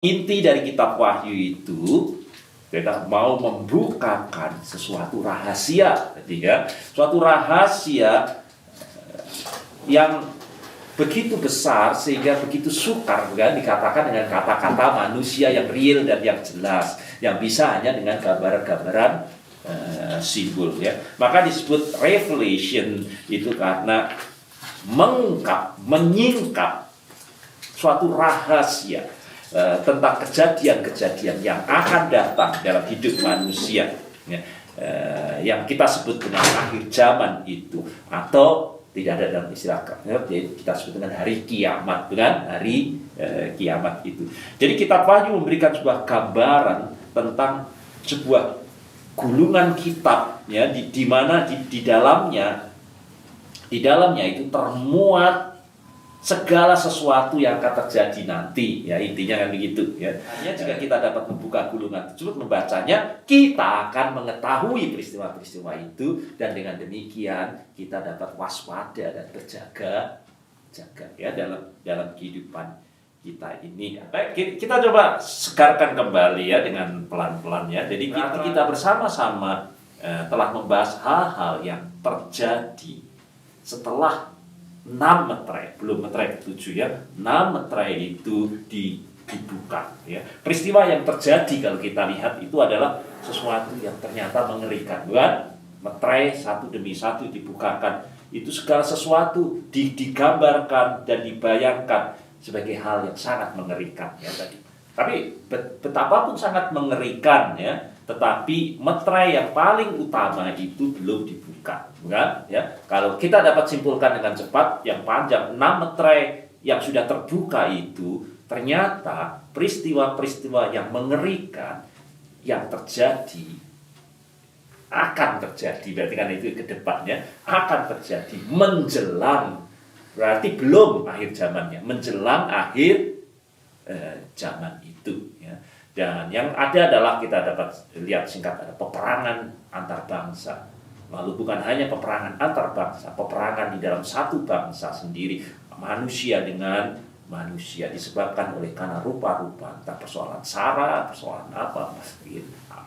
Inti dari kitab Wahyu itu kita mau membukakan sesuatu rahasia, ya, suatu rahasia yang begitu besar sehingga begitu sukar, kan, dikatakan dengan kata-kata manusia yang real dan yang jelas, yang bisa hanya dengan gambaran-gambaran simbol, ya. Maka disebut revelation itu karena mengungkap, menyingkap suatu rahasia tentang kejadian-kejadian yang akan datang dalam hidup manusia, ya, yang kita sebut dengan akhir zaman itu, atau tidak ada dalam istilah kita sebut dengan hari kiamat, dengan hari kiamat itu. Jadi kitab Wahyu memberikan sebuah gambaran tentang sebuah gulungan kitab, ya, di mana di dalamnya itu termuat segala sesuatu yang akan terjadi nanti, ya, intinya kan begitu, ya. Hanya jika kita dapat membuka gulungan tersebut, membacanya, kita akan mengetahui peristiwa-peristiwa itu, dan dengan demikian kita dapat waspada dan berjaga, ya, dalam kehidupan kita ini. Baik, kita coba segarkan kembali, ya, dengan pelan-pelan, ya. Jadi kita bersama-sama telah membahas hal-hal yang terjadi setelah 6 meterai, belum meterai ke-7, ya. 6 meterai itu dibuka, ya. Peristiwa yang terjadi kalau kita lihat itu adalah sesuatu yang ternyata mengerikan, bukan? Meterai satu demi satu dibukakan. Itu segala sesuatu digambarkan dan dibayangkan sebagai hal yang sangat mengerikan, ya, tadi. Tapi betapapun sangat mengerikan, ya, tetapi meterai yang paling utama itu belum dibuka, bukan? Ya, kalau kita dapat simpulkan dengan cepat, yang panjang 6 meterai yang sudah terbuka itu ternyata peristiwa-peristiwa yang mengerikan yang terjadi, akan terjadi, berarti kan itu ke depannya akan terjadi menjelang, berarti belum akhir zamannya, menjelang akhir zaman itu, ya. Dan yang ada adalah kita dapat lihat singkat, ada peperangan antar bangsa. Lalu bukan hanya peperangan antar bangsa, peperangan di dalam satu bangsa sendiri, manusia dengan manusia, disebabkan oleh karena rupa-rupa, entah persoalan sara, persoalan apa,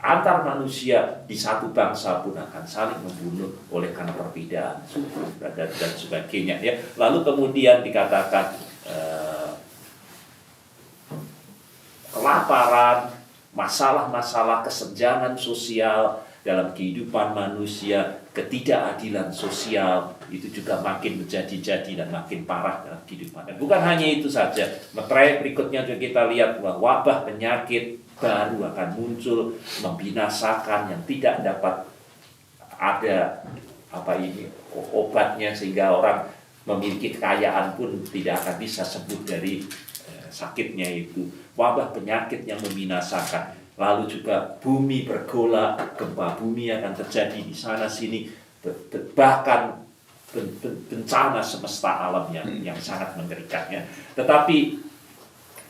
antar manusia di satu bangsa pun akan saling membunuh oleh karena perbedaan suku dan sebagainya, ya. Lalu kemudian dikatakan kelaparan, masalah-masalah kesenjangan sosial dalam kehidupan manusia, ketidakadilan sosial itu juga makin menjadi-jadi dan makin parah dalam kehidupan. Dan bukan hanya itu saja, meterai berikutnya juga kita lihat bahwa wabah penyakit baru akan muncul, membinasakan, yang tidak dapat ada obatnya, sehingga orang memiliki kekayaan pun tidak akan bisa sembuh dari sakitnya itu. Wabah penyakit yang membinasakan. Lalu juga bumi bergolak, gempa bumi akan terjadi di sana sini, bahkan bencana semesta alam yang sangat mengerikan, ya. Tetapi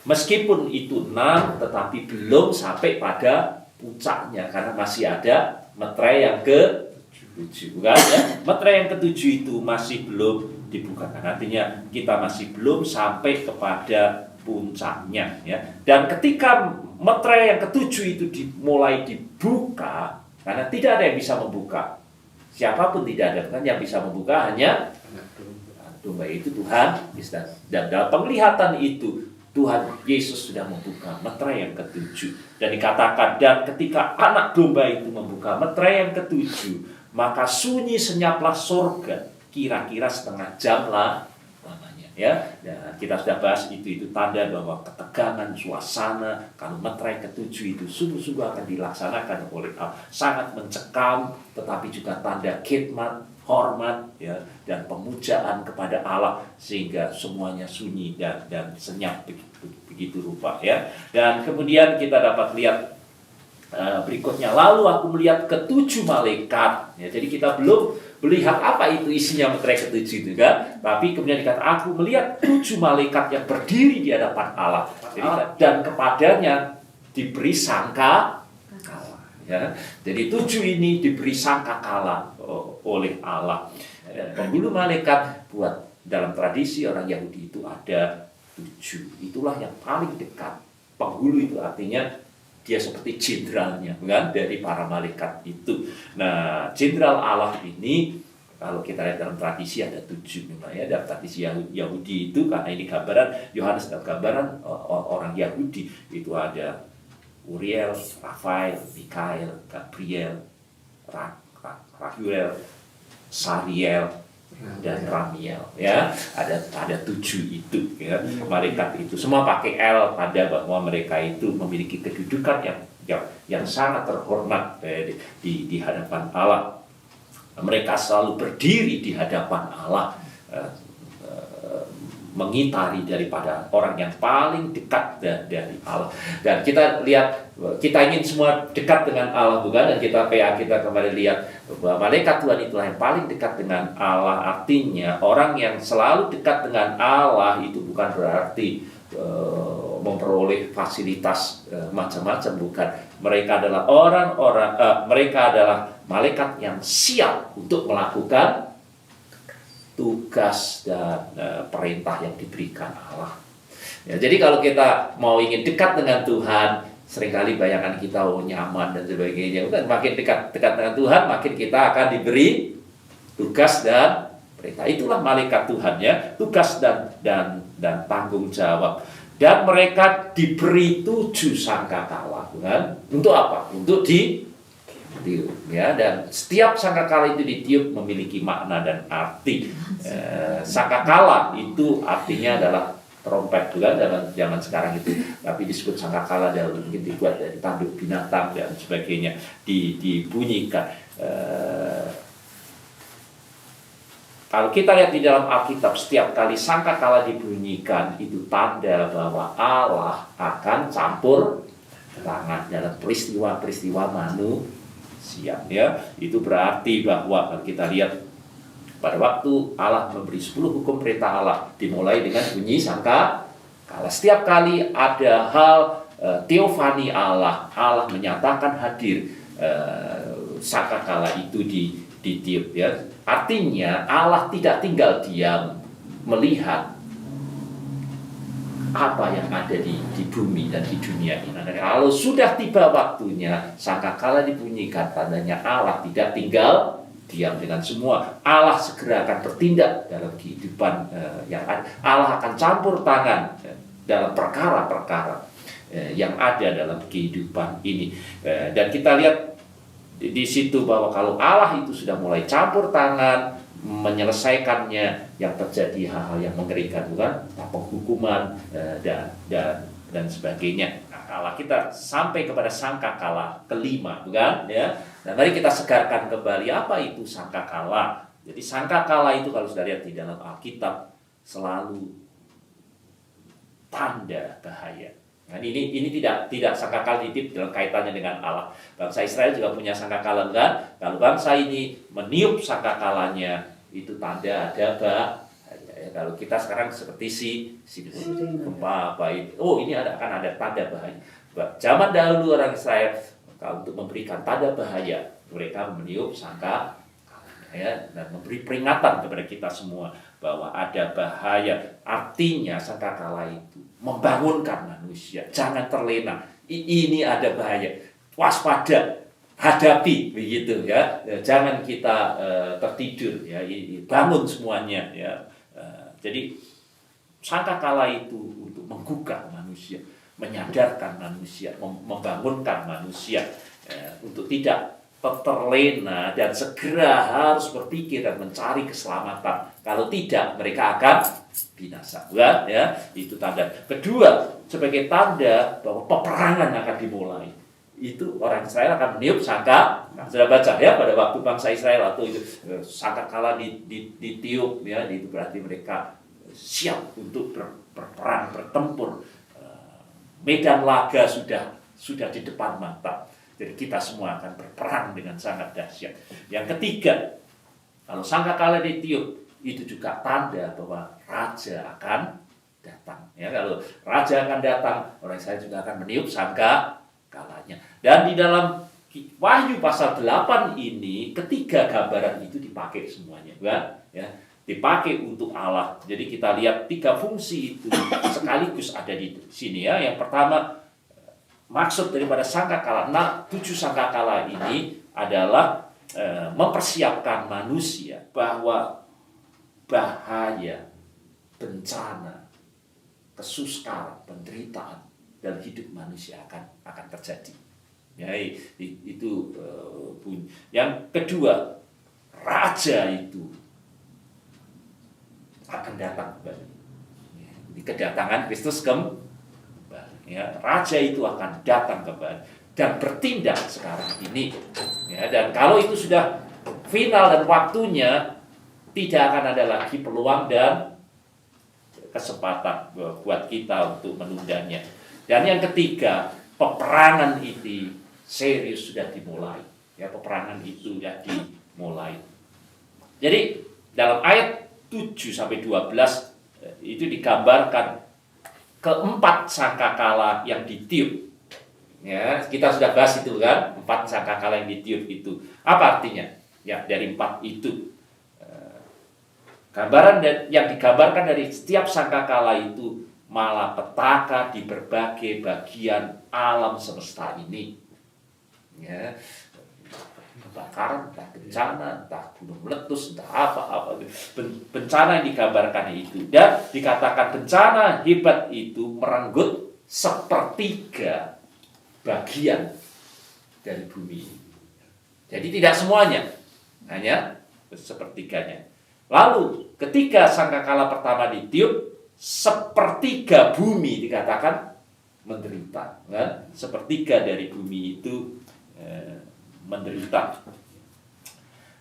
meskipun itu 6, tetapi belum sampai pada puncaknya, karena masih ada meterai yang ke-7, kan, ya? Meterai yang ke-7 itu masih belum dibukakan, artinya kita masih belum sampai kepada puncaknya, ya. Dan ketika meterai yang ke-7 itu mulai dibuka, karena tidak ada yang bisa membuka, siapapun tidak ada, kan, yang bisa membuka hanya domba itu, Tuhan. Dan dalam penglihatan itu Tuhan Yesus sudah membuka meterai yang ke-7, dan dikatakan, dan ketika anak domba itu membuka meterai yang ke-7, maka sunyi senyaplah surga kira-kira setengah jam lah lamanya, ya. Dan kita sudah bahas itu tanda bahwa ketegangan suasana kalau meterai ke-7 itu sungguh-sungguh akan dilaksanakan oleh Allah, sangat mencekam, tetapi juga tanda khidmat, hormat, ya, dan pemujaan kepada Allah, sehingga semuanya sunyi dan senyap begitu rupa, ya. Dan kemudian kita dapat lihat berikutnya, lalu aku melihat ke-7 malaikat, ya. Jadi kita belum melihat apa itu isinya meterai ke-7 itu, kan, tapi kemudian dikatakan aku melihat 7 malaikat yang berdiri di hadapan Allah. Jadi, dan kepadanya diberi sangka kalah, ya. Jadi 7 ini diberi sangka kalah oleh Allah. Penghulu malaikat, buat dalam tradisi orang Yahudi itu ada 7. Itulah yang paling dekat penghulu itu artinya dia seperti jenderalnya, kan, dari para malaikat itu. Nah, jenderal Allah ini kalau kita lihat dalam tradisi ada 7 memang ya, dalam tradisi Yahudi itu, karena ini gambaran Yohanes dalam gambaran orang Yahudi itu ada Uriel, Rafael, Mikael, Gabriel, Raguel, Sariel, dan Ramiel, ya. Ada 7 itu, ya, malaikat itu semua pakai L, tanda bahwa mereka itu memiliki kedudukan yang sangat terhormat di hadapan Allah. Mereka selalu berdiri di hadapan Allah, mengitari daripada orang yang paling dekat dari Allah. Dan kita lihat, kita ingin semua dekat dengan Allah, bukan? Dan kita kembali lihat bahwa malaikat Tuhan itulah yang paling dekat dengan Allah. Artinya orang yang selalu dekat dengan Allah itu bukan berarti memperoleh fasilitas macam-macam, bukan. Mereka adalah mereka adalah malaikat yang siap untuk melakukan tugas dan perintah yang diberikan Allah. Ya, jadi kalau kita mau ingin dekat dengan Tuhan, seringkali bayangan kita nyaman dan sebagainya. Bukan, makin dekat dengan Tuhan, makin kita akan diberi tugas dan perintah. Itulah malaikat Tuhan, ya, tugas dan tanggung jawab. Dan mereka diberi 7 sangkakala, bukan? Untuk apa? Untuk ditiup, ya. Dan setiap sangkakala itu ditiup memiliki makna dan arti. Sangkakala itu artinya adalah trompet, bukan? Dalam zaman sekarang itu, tapi disebut sangkakala dalam mungkin dibuat dari tanduk binatang dan sebagainya, dibunyikan. Kalau kita lihat di dalam Alkitab, setiap kali sangkakala dibunyikan itu tanda bahwa Allah akan campur tangan dalam peristiwa-peristiwa manusia, ya. Itu berarti bahwa kalau kita lihat pada waktu Allah memberi 10 hukum perintah Allah, dimulai dengan bunyi sangkakala. Setiap kali ada hal teofani Allah menyatakan hadir, sangkakala itu ditiup, ya. Artinya Allah tidak tinggal diam melihat apa yang ada di bumi dan di dunia ini. Kalau sudah tiba waktunya sangkakala dibunyikan, tandanya Allah tidak tinggal diam dengan semua. Allah segera akan bertindak dalam kehidupan yang ada. Allah akan campur tangan dalam perkara-perkara yang ada dalam kehidupan ini. Dan kita lihat di situ bahwa kalau Allah itu sudah mulai campur tangan menyelesaikannya, yang terjadi hal-hal yang mengerikan, bukan? Penghukuman dan sebagainya. Nah, kalau kita sampai kepada sangkakala kelima, bukan? Ya. Nah, mari kita segarkan kembali apa itu sangkakala. Jadi sangkakala itu kalau sudah lihat di dalam Alkitab selalu tanda bahaya. Nah, ini tidak sangkakala ditiup dalam kaitannya dengan Allah. Bangsa Israel juga punya sangkakala, kan? Kalau bangsa ini meniup sangkakalanya, itu tanda ada bahaya. Ya, kalau kita sekarang seperti si gempa apa itu, ini akan ada tanda bahaya. Zaman dahulu orang Israel kalau untuk memberikan tanda bahaya, mereka meniup sangkakala, ya, dan memberi peringatan kepada kita semua bahwa ada bahaya. Artinya sangkakala itu membangunkan manusia, jangan terlena. Ini ada bahaya, waspada, hadapi, begitu, ya. Jangan kita tertidur, ya. Bangun semuanya, ya. Jadi sangkakala itu untuk menggugah manusia, menyadarkan manusia, membangunkan manusia, untuk tidak terlena dan segera harus berpikir dan mencari keselamatan. Kalau tidak, mereka akan binasa, bukan? Ya, itu tanda. Kedua, sebagai tanda bahwa peperangan akan dimulai. Itu orang Israel akan meniup sangkakala. Sudah baca, ya, pada waktu bangsa Israel atau itu sangkakala ditiup, ya, itu berarti mereka siap untuk berperang, bertempur. Medan laga sudah di depan mata. Jadi kita semua akan berperang dengan sangat dahsyat. Yang ketiga, kalau sangkakala ditiup, itu juga tanda bahwa raja akan datang. Ya, kalau raja akan datang, orang Israel juga akan meniup sangkakalanya. Dan di dalam Wahyu pasal 8 ini, ketiga gambaran itu dipakai semuanya, kan? Ya, dipakai untuk Allah. Jadi kita lihat 3 fungsi itu sekaligus ada di sini, ya. Yang pertama, maksud daripada sangkakala, 7 sangkakala ini adalah mempersiapkan manusia bahwa bahaya, bencana, kesusahan, penderitaan dalam hidup manusia akan terjadi. Ya, itu bunyi. Yang kedua, raja itu akan datang kembali. Di kedatangan Kristus kembali. Ya, raja itu akan datang kembali dan bertindak sekarang ini. Ya, dan kalau itu sudah final dan waktunya, tidak akan ada lagi peluang dan kesempatan buat kita untuk menundanya. Dan yang ketiga, peperangan itu serius sudah dimulai. Ya, peperangan itu sudah dimulai. Jadi dalam ayat 7 sampai 12 itu digambarkan keempat sangkakala yang ditiup. Ya, kita sudah bahas itu kan, 4 sangkakala yang ditiup itu. Apa artinya? Ya, dari 4 itu. Gambaran yang digambarkan dari setiap sangkakala itu malapetaka di berbagai bagian alam semesta ini. Ya, kebakaran, entah bencana, entah gunung meletus, entah apa-apa. Bencana yang digambarkan itu. Dan dikatakan bencana hebat itu merenggut sepertiga bagian dari bumi. Jadi tidak semuanya, hanya sepertiganya. Lalu ketika sangkakala pertama ditiup, sepertiga bumi dikatakan menderita. Kan? Sepertiga dari bumi itu menderita.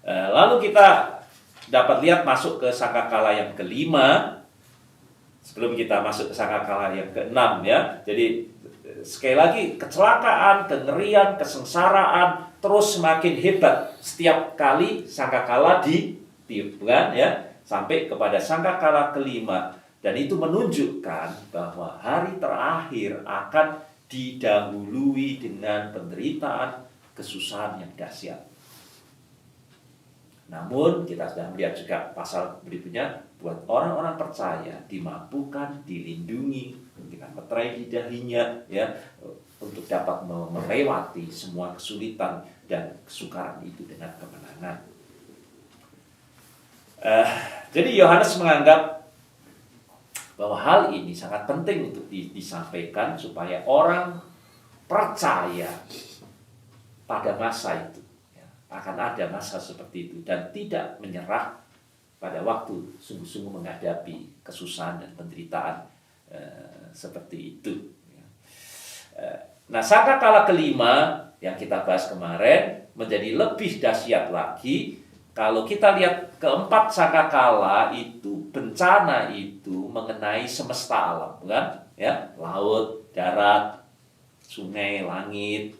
Lalu kita dapat lihat masuk ke sangkakala yang kelima. Sebelum kita masuk ke sangkakala yang keenam, ya. Jadi sekali lagi, kecelakaan, kengerian, kesengsaraan terus semakin hebat setiap kali sangkakala ditiup, kan, ya, sampai kepada sangkakala kelima. Dan itu menunjukkan bahwa hari terakhir akan didahului dengan penderitaan, kesusahan yang dahsyat. Namun kita sudah melihat juga pasal berikutnya, buat orang-orang percaya dimampukan, dilindungi dengan meterai di dahinya, ya, untuk dapat melewati semua kesulitan dan kesukaran itu dengan kemenangan. Jadi Yohanes menganggap bahwa hal ini sangat penting untuk disampaikan supaya orang percaya pada masa itu, ya, akan ada masa seperti itu, dan tidak menyerah pada waktu sungguh-sungguh menghadapi kesusahan dan penderitaan seperti itu. Nah, sangkakala kelima yang kita bahas kemarin menjadi lebih dahsyat lagi. Kalau kita lihat keempat sangkakala itu, bencana itu mengenai semesta alam, kan? Ya, laut, darat, sungai, langit.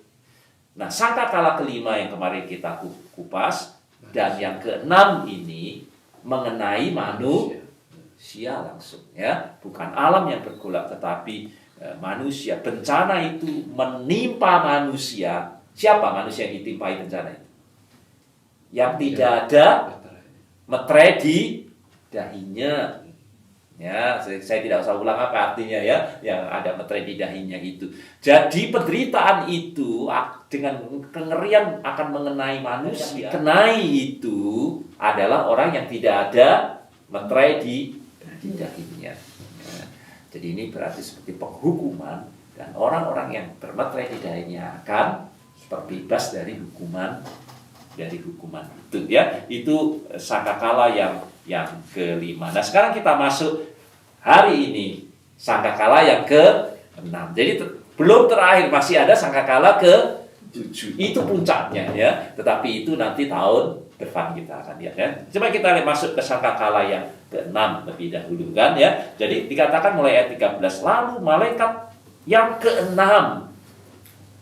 Nah, sangkakala kelima yang kemarin kita kupas dan yang keenam ini mengenai manusia langsung, ya, bukan alam yang bergolak tetapi manusia. Bencana itu menimpa manusia. Siapa manusia yang ditimpai bencana itu? Yang tidak ada meterai di dahinya. Ya, saya tidak usah ulang apa artinya, ya, yang ada meterai di dahinya itu. Jadi penderitaan itu dengan kengerian akan mengenai manusia. Kenai itu adalah orang yang tidak ada meterai di dahinya. Ya. Jadi ini berarti seperti penghukuman, dan orang-orang yang bermeterai di dahinya akan terbebas dari hukuman itu, ya. Itu sangkakala yang kelima. Nah, sekarang kita masuk hari ini sangkakala yang ke-6. Jadi belum terakhir, masih ada sangkakala ke-7. Itu puncaknya, ya. Tetapi itu nanti tahun depan kita akan lihat, ya. Coba kita masuk ke sangkakala yang ke-6 lebih dahulu, kan, ya. Jadi dikatakan mulai ayat 13, lalu malaikat yang ke-6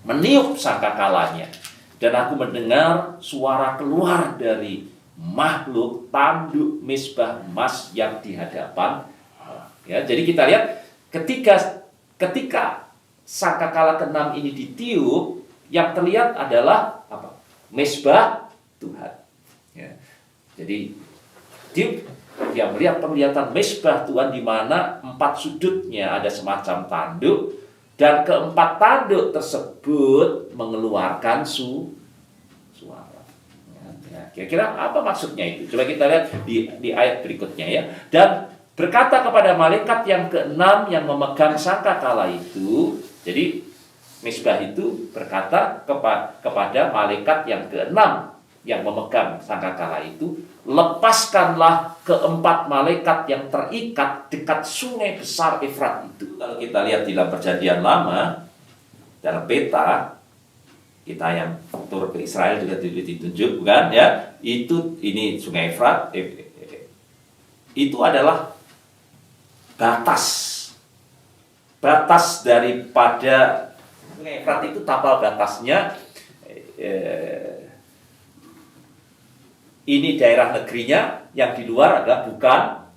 meniup sangkakalanya. Dan aku mendengar suara keluar dari makhluk tanduk mezbah emas yang di hadapan Allah. Ya, jadi kita lihat ketika sangkakala ke-6 ini ditiup, yang terlihat adalah apa? Mezbah Tuhan. Ya. Jadi dia melihat penglihatan mezbah Tuhan di mana 4 sudutnya ada semacam tanduk, Dan keempat tanduk tersebut mengeluarkan suara. Ya, kira-kira apa maksudnya itu? Coba kita lihat di ayat berikutnya ya. Dan berkata kepada malaikat yang keenam yang memegang sangkakala itu. Jadi Misbah itu berkata kepada malaikat yang keenam yang memegang sangkakala itu, lepaskanlah keempat malaikat yang terikat dekat sungai besar Efrat itu. Kalau kita lihat di dalam Perjanjian Lama, dalam peta kita yang tur ke Israel juga ditunjuk, bukan ya? Ini sungai Efrat, itu adalah batas daripada sungai Efrat itu, tapal batasnya. Ini daerah negerinya, yang di luar adalah bukan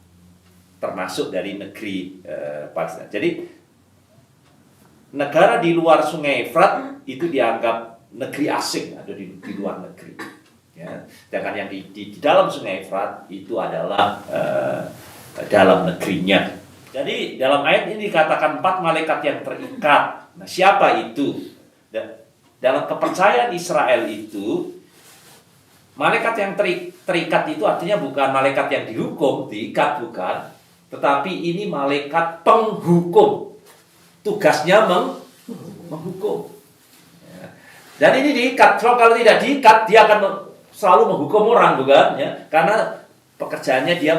termasuk dari negeri Palestina. Jadi negara di luar sungai Efrat itu dianggap negeri asing, ada di luar negeri. Ya. Sedangkan yang di dalam sungai Efrat itu adalah dalam negerinya. Jadi dalam ayat ini dikatakan 4 malaikat yang terikat. Nah, siapa itu? Dalam kepercayaan Israel itu, malaikat yang terikat itu artinya bukan malaikat yang diikat, bukan. Tetapi ini malaikat penghukum. Tugasnya menghukum. Ya. Dan ini diikat. Kalau tidak diikat, dia akan selalu menghukum orang, bukan? Ya. Karena pekerjaannya dia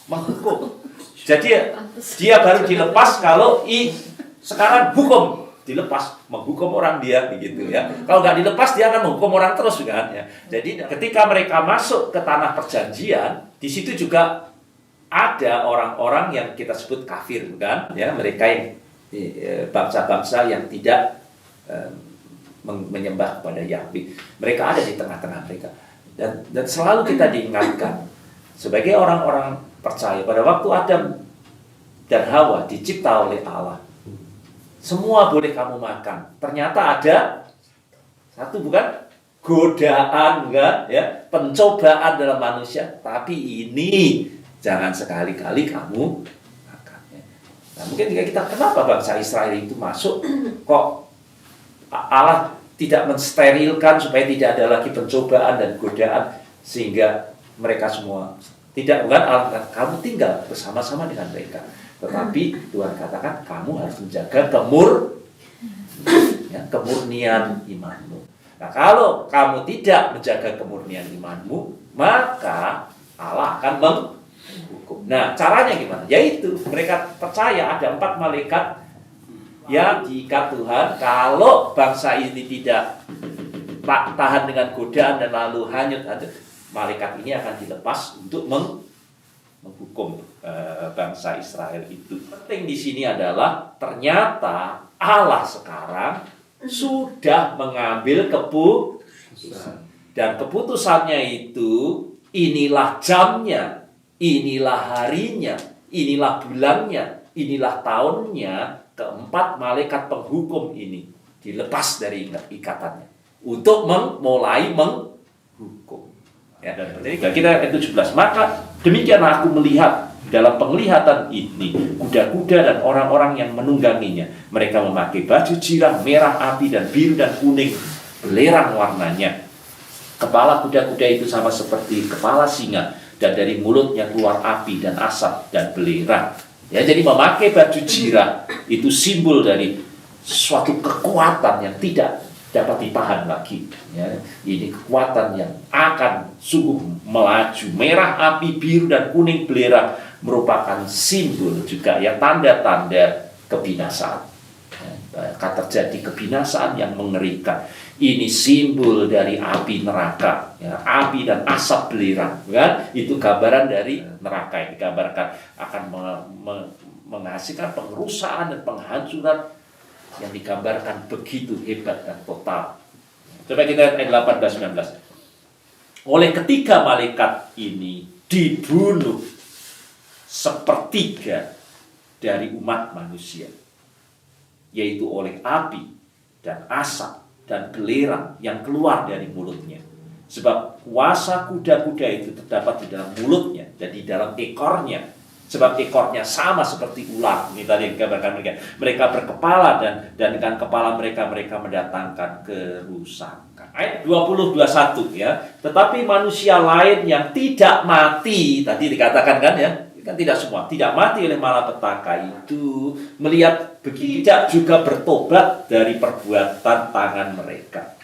menghukum. Jadi dia baru dilepas kalau sekarang hukum. Dilepas, menghukum orang dia, begitu ya. Kalau nggak dilepas, dia akan menghukum orang terus, kan ya. Jadi ketika mereka masuk ke tanah perjanjian, di situ juga ada orang-orang yang kita sebut kafir, kan ya. Mereka yang bangsa-bangsa yang tidak menyembah kepada Yahweh. Mereka ada di tengah-tengah mereka. Dan selalu kita diingatkan sebagai orang-orang percaya pada waktu Adam dan Hawa dicipta oleh Allah. Semua boleh kamu makan. Ternyata ada satu, bukan godaan, bukan ya, pencobaan dalam manusia. Tapi ini jangan sekali-kali kamu makan. Nah, mungkin kenapa bangsa Israel itu masuk, kok Allah tidak mensterilkan supaya tidak ada lagi pencobaan dan godaan sehingga mereka semua tidak, bukan Allah, kamu tinggal bersama-sama dengan mereka. Tetapi Tuhan katakan kamu harus menjaga kemurnian imanmu. Nah, kalau kamu tidak menjaga kemurnian imanmu, maka Allah akan menghukum. Nah, caranya gimana? Yaitu mereka percaya ada 4 malaikat yang diikat Tuhan. Kalau bangsa ini tidak tahan dengan godaan dan lalu hanyut, malaikat ini akan dilepas untuk menghukum bangsa Israel itu. Penting di sini adalah ternyata Allah sekarang sudah mengambil keputusan. Dan keputusannya itu, inilah jamnya, inilah harinya, inilah bulannya, inilah tahunnya, keempat malaikat penghukum ini dilepas dari ikatannya untuk mulai menghukum. Ya, dan kita ayat 17, maka demikianlah aku melihat dalam penglihatan ini kuda-kuda dan orang-orang yang menungganginya. Mereka memakai baju jirah merah api dan biru dan kuning, belerang warnanya. Kepala kuda-kuda itu sama seperti kepala singa, dan dari mulutnya keluar api dan asap dan belerang. Ya, jadi memakai baju jirah itu simbol dari suatu kekuatan yang tidak dapat ditahan lagi. Ya, ini kekuatan yang akan sungguh melaju. Merah, api, biru, dan kuning belerang merupakan simbol juga ya, tanda-tanda kebinasaan. Ya, akan terjadi kebinasaan yang mengerikan. Ini simbol dari api neraka, ya, api dan asap belerang, kan? Itu gambaran dari neraka yang digambarkan akan menghasilkan pengerusakan dan penghancuran yang digambarkan begitu hebat dan total. Coba kita lihat ayat 18-19. Oleh ketiga malaikat ini dibunuh sepertiga dari umat manusia, yaitu oleh api dan asap dan belerang yang keluar dari mulutnya. Sebab kuasa kuda-kuda itu terdapat di dalam mulutnya dan di dalam ekornya, sebab ekornya sama seperti ular. Ini tadi yang digambarkan mereka. Mereka berkepala dan dengan kepala mereka mendatangkan kerusakan. Ayat 20-21 ya. Tetapi manusia lain yang tidak mati, tadi dikatakan kan ya, kan tidak semua, tidak mati oleh malapetaka itu, melihat begitu tidak juga bertobat dari perbuatan tangan mereka.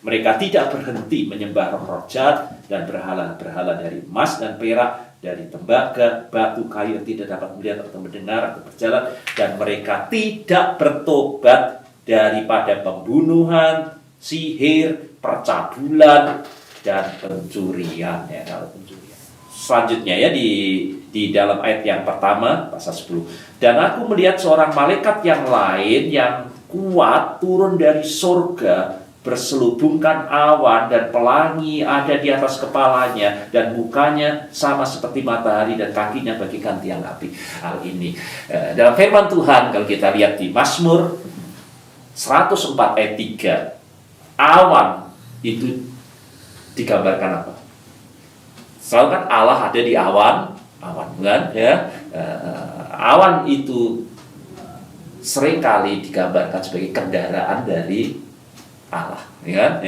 Mereka tidak berhenti menyembah roh-roh jahat dan berhala-berhala dari emas dan perak, dari tembaga, batu, kayu yang tidak dapat melihat atau mendengar atau berjalan, dan mereka tidak bertobat daripada pembunuhan, sihir, percabulan, dan pencurian. Ya, kalau pencurian. Selanjutnya ya di dalam ayat yang pertama pasal 10. Dan aku melihat seorang malaikat yang lain yang kuat turun dari surga, berselubungkan awan dan pelangi ada di atas kepalanya, dan mukanya sama seperti matahari dan kakinya bagaikan tiang api. Hal ini dalam firman Tuhan, kalau kita lihat di Mazmur 104 ayat 3, awan itu digambarkan apa? Selalu kan Allah ada di awan kan ya. Awan itu seringkali digambarkan sebagai kendaraan dari Allah, ya,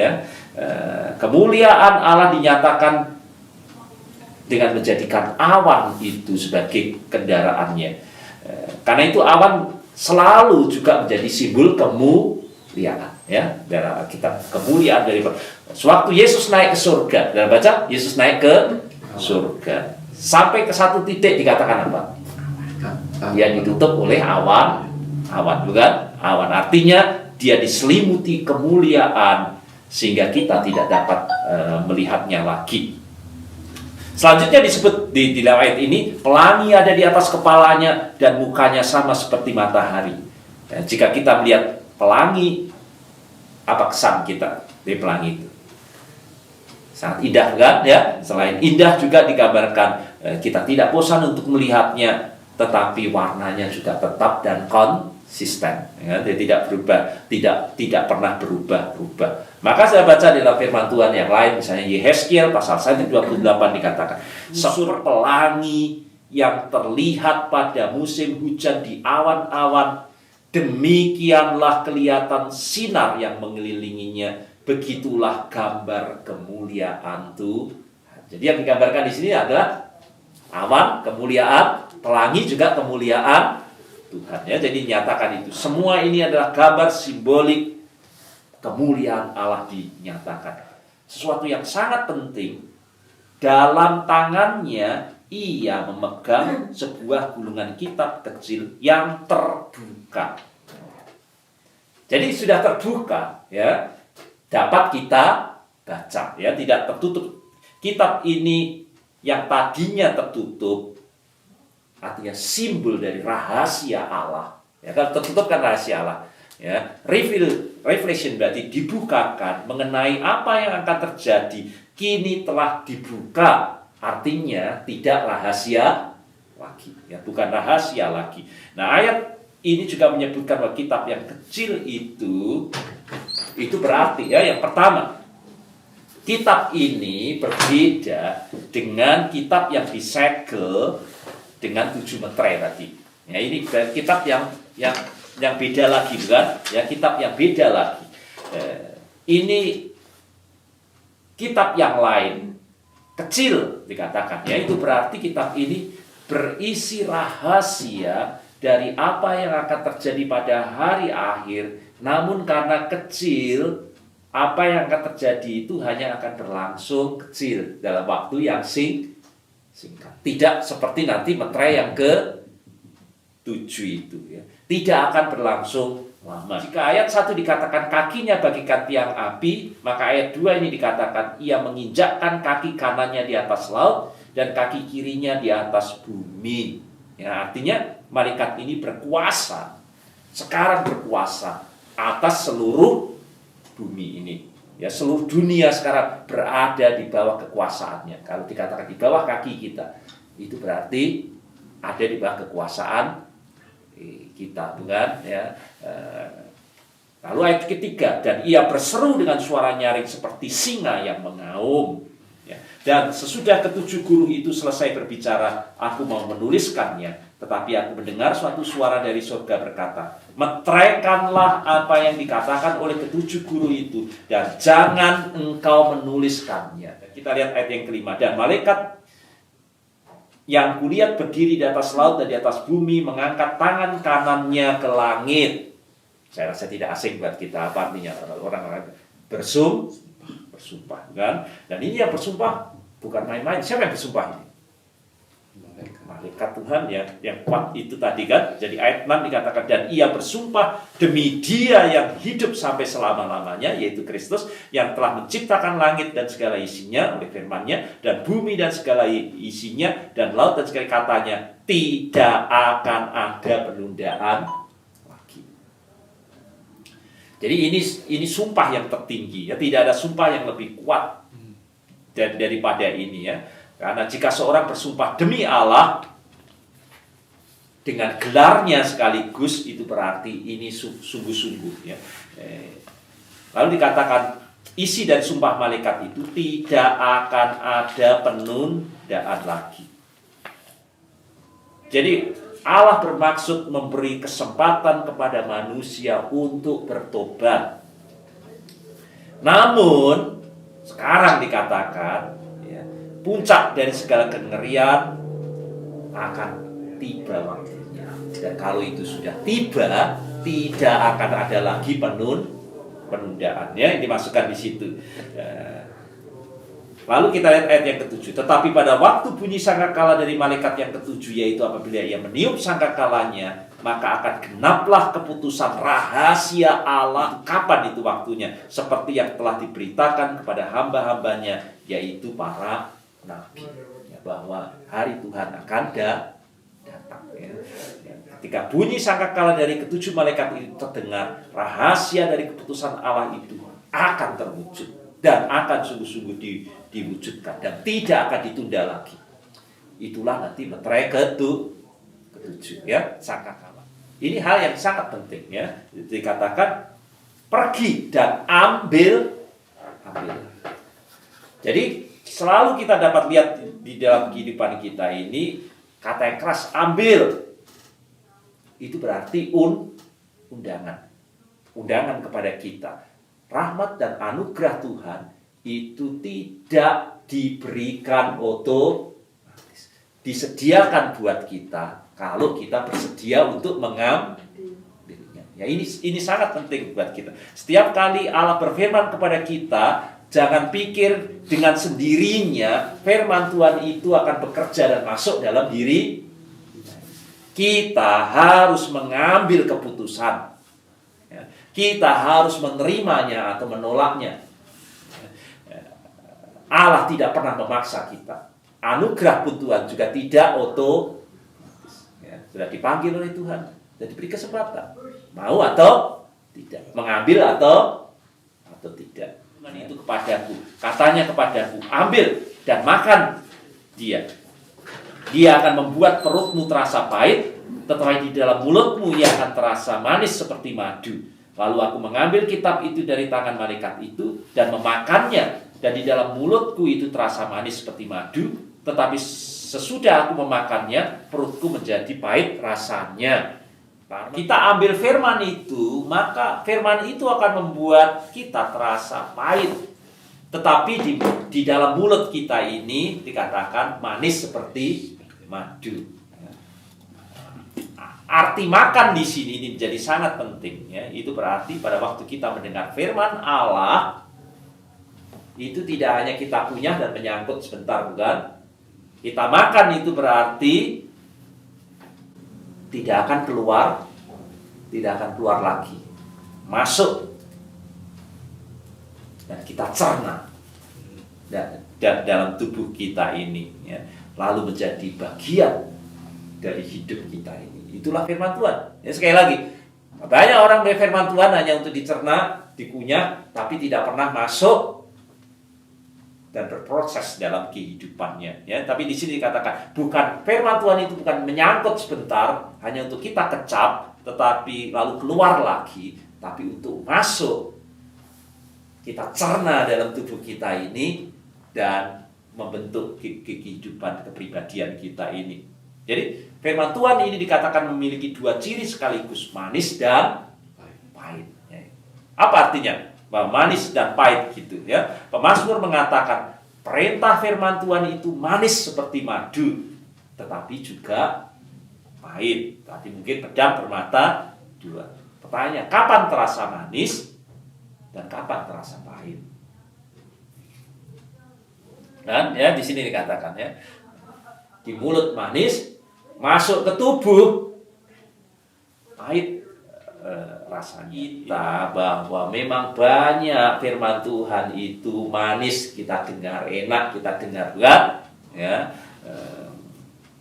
kemuliaan Allah dinyatakan dengan menjadikan awan itu sebagai kendaraannya. Karena itu awan selalu juga menjadi simbol kemuliaan, ya, dalam kitab kemuliaan dari sewaktu Yesus naik ke surga. Dalam baca Yesus naik ke surga sampai ke satu titik dikatakan apa? Dia ditutup oleh awan, bukan? Awan artinya dia diselimuti kemuliaan sehingga kita tidak dapat melihatnya lagi. Selanjutnya disebut di dalam ayat ini, pelangi ada di atas kepalanya dan mukanya sama seperti matahari. Dan jika kita melihat pelangi, apa kesan kita dari pelangi itu? Sangat indah kan ya? Selain indah juga digambarkan kita tidak bosan untuk melihatnya, tetapi warnanya juga tetap dan konsisten, ya, dia tidak berubah, tidak pernah berubah. Maka saya baca dalam firman Tuhan yang lain, misalnya Yehezkiel pasal 128 dikatakan, seperti pelangi yang terlihat pada musim hujan di awan-awan, demikianlah kelihatan sinar yang mengelilinginya, begitulah gambar kemuliaan Tuhan. Jadi yang digambarkan di sini adalah awan, kemuliaan, pelangi juga kemuliaan Tuhan, ya. Jadi nyatakan itu. Semua ini adalah gambar simbolik kemuliaan Allah dinyatakan. Sesuatu yang sangat penting, dalam tangannya ia memegang sebuah gulungan kitab kecil yang terbuka. Jadi sudah terbuka, ya, dapat kita baca, ya, tidak tertutup. Kitab ini yang tadinya tertutup, artinya simbol dari rahasia Allah. Ya, kalau tertutup kan rahasia Allah. Ya, revelation berarti dibukakan mengenai apa yang akan terjadi. Kini telah dibuka, artinya tidak rahasia lagi. Ya, bukan rahasia lagi. Nah, ayat ini juga menyebutkan bahwa kitab yang kecil itu berarti, ya, yang pertama, kitab ini berbeda dengan kitab yang disegel dengan 7 meterai tadi. Ya, ini kitab yang beda lagi, kan? Ya, kitab yang beda lagi. Ini kitab yang lain, kecil dikatakan. Ya, itu berarti kitab ini berisi rahasia dari apa yang akan terjadi pada hari akhir. Namun karena kecil, apa yang akan terjadi itu hanya akan berlangsung kecil dalam waktu yang singkat. Tidak seperti nanti meterai yang ke-7 itu, ya. Tidak akan berlangsung lama. Jika ayat 1 dikatakan kakinya bagaikan tiang api, maka ayat 2 ini dikatakan ia menginjakkan kaki kanannya di atas laut dan kaki kirinya di atas bumi. Ya, artinya malaikat ini berkuasa, sekarang berkuasa atas seluruh bumi ini. Ya, seluruh dunia sekarang berada di bawah kekuasaannya. Kalau dikatakan di bawah kaki kita, itu berarti ada di bawah kekuasaan kita, bukan? Ya. Lalu ayat ketiga, dan ia berseru dengan suara nyaring seperti singa yang mengaum. Ya. Dan sesudah ketujuh guru itu selesai berbicara, aku mau menuliskannya. Tetapi aku mendengar suatu suara dari surga berkata, meteraikanlah apa yang dikatakan oleh ketujuh guru itu, dan jangan engkau menuliskannya. Kita lihat ayat yang kelima. Dan malaikat yang kulihat berdiri di atas laut dan di atas bumi, mengangkat tangan kanannya ke langit. Saya rasa tidak asing buat kita apa artinya orang-orang bersumpah, kan? Dan ini yang bersumpah bukan main-main. Siapa yang bersumpah ini? Malaikat Tuhan ya, yang kuat itu tadi kan. Jadi ayat 6 dikatakan, dan ia bersumpah demi Dia yang hidup sampai selama-lamanya, yaitu Kristus, yang telah menciptakan langit dan segala isinya oleh firman-Nya, dan bumi dan segala isinya, dan laut dan segala katanya, tidak akan ada penundaan lagi. Jadi ini sumpah yang tertinggi ya, tidak ada sumpah yang lebih kuat daripada ini ya. Karena jika seorang bersumpah demi Allah dengan gelarnya sekaligus, itu berarti ini sungguh-sungguh ya. Lalu dikatakan isi dari sumpah malaikat itu tidak akan ada penundaan lagi. Jadi Allah bermaksud memberi kesempatan kepada manusia untuk bertobat. Namun sekarang dikatakan puncak dari segala kengerian akan tiba waktunya. Dan kalau itu sudah tiba, tidak akan ada lagi penundaan. Ya, dimasukkan di situ. Lalu kita lihat ayat yang ketujuh. Tetapi pada waktu bunyi sangkakala dari malaikat yang ketujuh, yaitu apabila ia meniup sangkakalanya, maka akan genaplah keputusan rahasia Allah. Kapan itu waktunya? Seperti yang telah diberitakan kepada hamba-hambanya, yaitu para nabi, ya, bahwa hari Tuhan akan datang ya. Ketika bunyi sangkakala dari ketujuh malaikat itu terdengar, rahasia dari keputusan Allah itu akan terwujud dan akan sungguh-sungguh diwujudkan dan tidak akan ditunda lagi. Itulah nanti meterai ketujuh ya, sangkakala. Ini hal yang sangat penting ya. Dikatakan pergi dan ambil. Jadi selalu kita dapat lihat di dalam kehidupan kita ini, kata yang keras, ambil. Itu berarti undangan. Undangan kepada kita. Rahmat dan anugerah Tuhan itu tidak diberikan otomatis. Disediakan buat kita kalau kita bersedia untuk mengambilnya. Ya, ini sangat penting buat kita. Setiap kali Allah berfirman kepada kita, jangan pikir dengan sendirinya firman Tuhan itu akan bekerja dan masuk dalam diri. Kita harus mengambil keputusan. Kita harus menerimanya atau menolaknya. Allah tidak pernah memaksa kita. Anugerah pun Tuhan juga tidak otomatis. Sudah dipanggil oleh Tuhan, sudah diberi kesempatan. Mau atau tidak, mengambil atau tidak. Itu kepadaku, katanya kepadaku, ambil dan makan dia. Dia akan membuat perutmu terasa pahit, tetapi di dalam mulutmu ia akan terasa manis seperti madu. Lalu aku mengambil kitab itu dari tangan malaikat itu dan memakannya, dan di dalam mulutku itu terasa manis seperti madu, tetapi sesudah aku memakannya, perutku menjadi pahit rasanya. Kita ambil firman itu, maka firman itu akan membuat kita terasa pahit. Tetapi di dalam mulut kita ini dikatakan manis seperti madu. Arti makan di sini ini menjadi sangat penting ya. Itu berarti pada waktu kita mendengar firman Allah, itu tidak hanya kita kunyah dan menyangkut sebentar, bukan. Kita makan itu berarti tidak akan keluar lagi, masuk dan kita cerna dan dalam tubuh kita ini ya, lalu menjadi bagian dari hidup kita ini. Itulah firman Tuhan ya. Sekali lagi, banyak orang dari firman Tuhan hanya untuk dicerna, dikunyah, tapi tidak pernah masuk dan berproses dalam kehidupannya ya. Tapi di sini dikatakan bukan, firman Tuhan itu bukan menyangkut sebentar hanya untuk kita kecap tetapi lalu keluar lagi, tapi untuk masuk, kita cerna dalam tubuh kita ini dan membentuk kehidupan kepribadian kita ini. Jadi firman Tuhan ini dikatakan memiliki dua ciri sekaligus, manis dan pahit. Apa artinya? Bahwa manis dan pahit gitu ya. Pemazmur mengatakan perintah firman Tuhan itu manis seperti madu, tetapi juga pahit. Tadi mungkin pedang bermata dua. Pertanyaan, kapan terasa manis dan kapan terasa pahit? Dan ya di sini dikatakan ya, di mulut manis, masuk ke tubuh pahit rasanya. Kita bahwa memang banyak firman Tuhan itu manis, kita dengar enak, kita dengar berat, ya.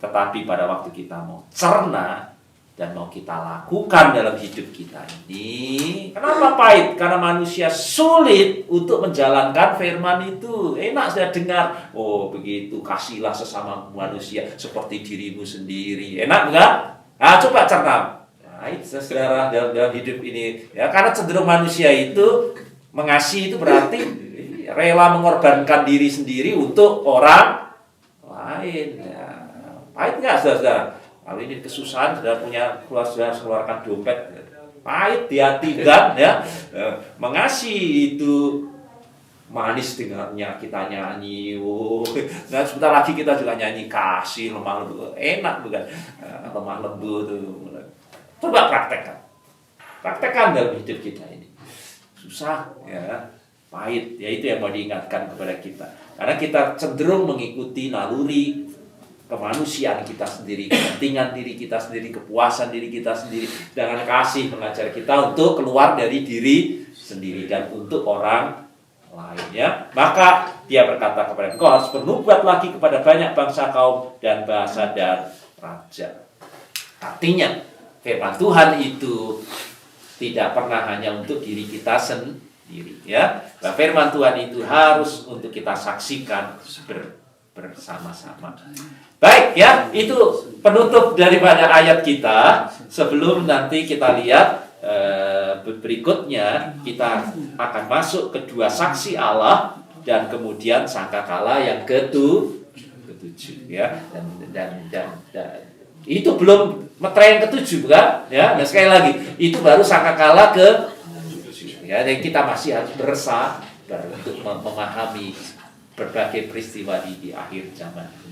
Tetapi pada waktu kita mau cerna dan mau kita lakukan dalam hidup kita ini, kenapa pahit? Karena manusia sulit untuk menjalankan firman itu. Enak saya dengar, oh begitu, kasihlah sesama manusia seperti dirimu sendiri. Enak enggak? Nah, coba cerna. Pahit, saudara, dalam hidup ini. Ya, karena cenderung manusia itu mengasihi itu berarti rela mengorbankan diri sendiri untuk orang lain. Ya. Pahit enggak, saudara? Kalau ini kesusahan, sudah punya keluarkan dompet, pahit di hati kan, ya. Mengasihi itu manis dengarnya, kita nyanyi, nah sebentar lagi kita juga nyanyi kasih lemah lembut, enak bukan? Lemah lembut tuh. Coba praktekkan dalam hidup kita ini. Susah, ya, pahit, ya itu yang mau diingatkan kepada kita. Karena kita cenderung mengikuti naluri kemanusiaan kita sendiri, kepentingan diri kita sendiri, kepuasan diri kita sendiri. Dengan kasih mengajar kita untuk keluar dari diri sendiri dan untuk orang lainnya. Maka dia berkata kepada engkau harus bernubuat lagi kepada banyak bangsa, kaum, dan bahasa dan raja. Artinya firman Tuhan itu tidak pernah hanya untuk diri kita sendiri, ya. Nah, firman Tuhan itu harus untuk kita saksikan bersama-sama. Baik ya, itu penutup daripada ayat kita. Sebelum nanti kita lihat berikutnya, kita akan masuk ke dua saksi Allah dan kemudian sangkakala yang ketujuh ya. Dan itu belum metre yang ketujuh bukan? Ya, dan sekali lagi itu baru sangkakala ke-7. Ya, dan kita masih harus bersabar untuk memahami berbagai peristiwa di akhir zaman.